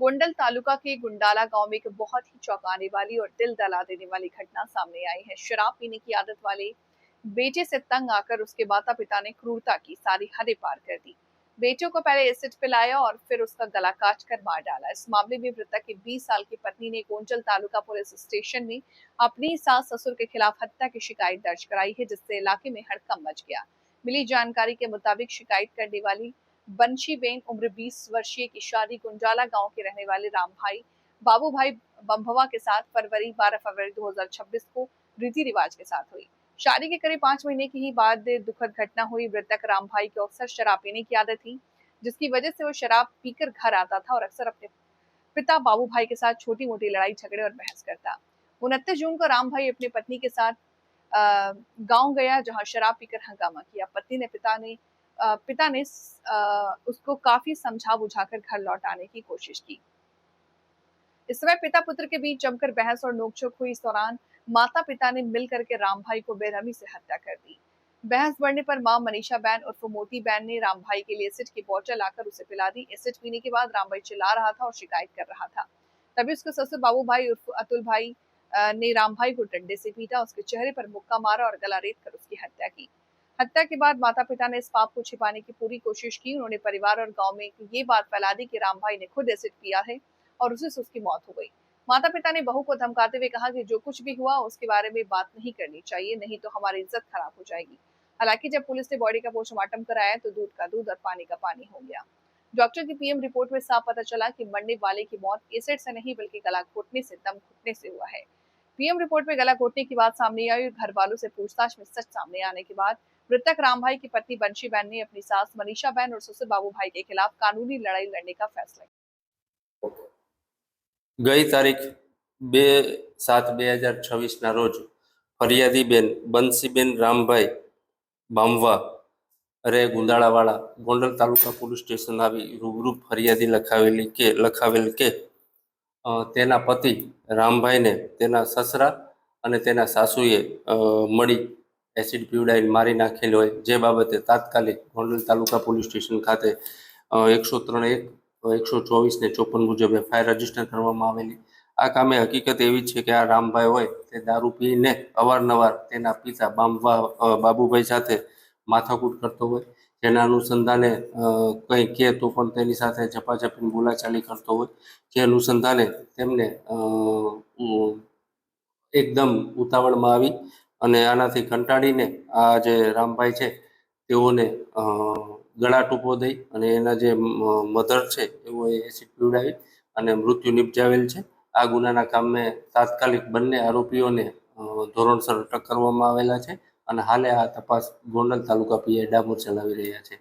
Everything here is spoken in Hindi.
गोंडल तालुका के गुंडाला गांव में एक बहुत ही चौंकाने वाली और दिल दहला देने वाली घटना सामने आई है। शराब पीने की आदत वाले बेटे से तंग आकर उसके माता पिता ने क्रूरता की सारी हदें पार कर दी। बेटे को पहले एसिड पिलाया और फिर उसका गला काट कर मार डाला। इस मामले में मृतक की 20 साल की पत्नी ने गोंडल तालुका पुलिस स्टेशन में अपनी सास ससुर के खिलाफ हत्या की शिकायत दर्ज कराई है, जिससे इलाके में हड़कंप मच गया। मिली जानकारी के मुताबिक शिकायत करने वाली बंशीबेन उम्र 20 वर्षीय की शादी गुंजाला गांव के रहने वाले राम भाई बाबू भाई बंभवा के साथ 12 फरवरी 2026 को रीति रिवाज के साथ हुई। शादी के करीब 5 महीने की ही बाद दुखद घटना हुई। मृतक राम भाई को अक्सर शराब पीने की आदत थी, जिसकी वजह से वो शराब पीकर घर आता था और अक्सर अपने पिता बाबू भाई के साथ छोटी मोटी लड़ाई झगड़े और बहस करता। 29 जून को राम भाई अपनी पत्नी के साथ गांव गया, जहां शराब पीकर हंगामा किया। पत्नी ने पिता ने उसको काफी समझा बुझाकर घर लौट आने की कोशिश की। इस समय पिता पुत्र के बीच जमकर बहस और नोकझोंक हुई। इस दौरान माता पिता ने मिलकर के राम भाई को बेरहमी से हत्या कर दी। बहस बढ़ने पर मां मनीषा बैन उर्फ मोती बैन ने राम भाई के लिए एसिड की बोतल लाकर उसे पिला दी। एसिड पीने के बाद राम भाई चिल्ला रहा था और शिकायत कर रहा था। तभी उसके ससुर बाबू भाई उर्फ अतुल भाई ने राम भाई को डंडे से पीटा, उसके चेहरे पर मुक्का मारा और गला रेत कर उसकी हत्या की। हत्या के बाद माता पिता ने इस पाप को छिपाने की पूरी कोशिश की। उन्होंने परिवार और गांव में ये बात फैला दी कि राम भाई ने खुद एसिड पिया है और उसी से उसकी मौत हो गई। माता पिता ने बहू को धमकाते हुए कहा कि जो कुछ भी हुआ उसके बारे में बात नहीं करनी चाहिए, नहीं तो हमारी इज्जत खराब हो जाएगी। हालांकि जब पुलिस ने बॉडी का पोस्टमार्टम कराया तो दूध का दूध और पानी का पानी हो गया। डॉक्टर की पीएम रिपोर्ट में साफ पता चला कि मरने वाले की मौत एसिड से नहीं बल्कि गला घोटने से, दम घुटने से हुआ है। पीएम रिपोर्ट में गला घोटने की बात सामने आई और घर वालों से पूछताछ में सच सामने आने के बाद मृतक राम भाई की पत्नी बंशी बैन ने अपनी सास मनीषा बैन और ससुर बाबू भाई के खिलाफ कानूनी लड़ाई लड़ने का फैसला किया। गई तारीख 2/7/2026 रोज फरियादी बेन बंसीबेन रामभाई बामवा रे गुंदाळावाळा गोंडल तालुका पोलीस स्टेशन આવી રૂબરૂ ફરિયાદી લખાવેલ કે તેના પતિ રામભાઈને તેના સસરા અને તેના સાસુએ મળી એસિડ પીવડાવીને મારી નાખેલ હોય, જે બાબતે તાત્કાલિક ગોંડલ તાલુકા પોલીસ સ્ટેશન ખાતે 103(1) 124 ને 54 મુજબ એફઆઈઆર રજીસ્ટર કરવામાં આવેલી। આ કામે હકીકત એવી છે કે આ રામભાઈ હોય તે દારૂ પીને અવારનવાર તેના પિતા બાબુભાઈ સાથે માથાકૂટ કરતો હોય, જેના અનુસંધાને કંઈ કહે તો પણ તેની સાથે ઝપાઝપીની બોલાચાલી કરતો હોય, જે અનુસંધાને તેમને એકદમ ઉતાવળમાં આવી અને આનાથી કંટાળીને આ જે રામભાઈ છે તેઓને ગળા ટૂંપો દઈ અને એના જે મધર છે એઓએ એસિડ પીવડાવી અને મૃત્યુ નિપજાવેલ છે। આ ગુનાના કામે તાત્કાલિક બંને આરોપીઓને ધોરણસર અટક કરવામાં આવેલા છે અને હાલે આ તપાસ ગોંડલ તાલુકા પીઆઈ ડામોર ચલાવી રહ્યા છે।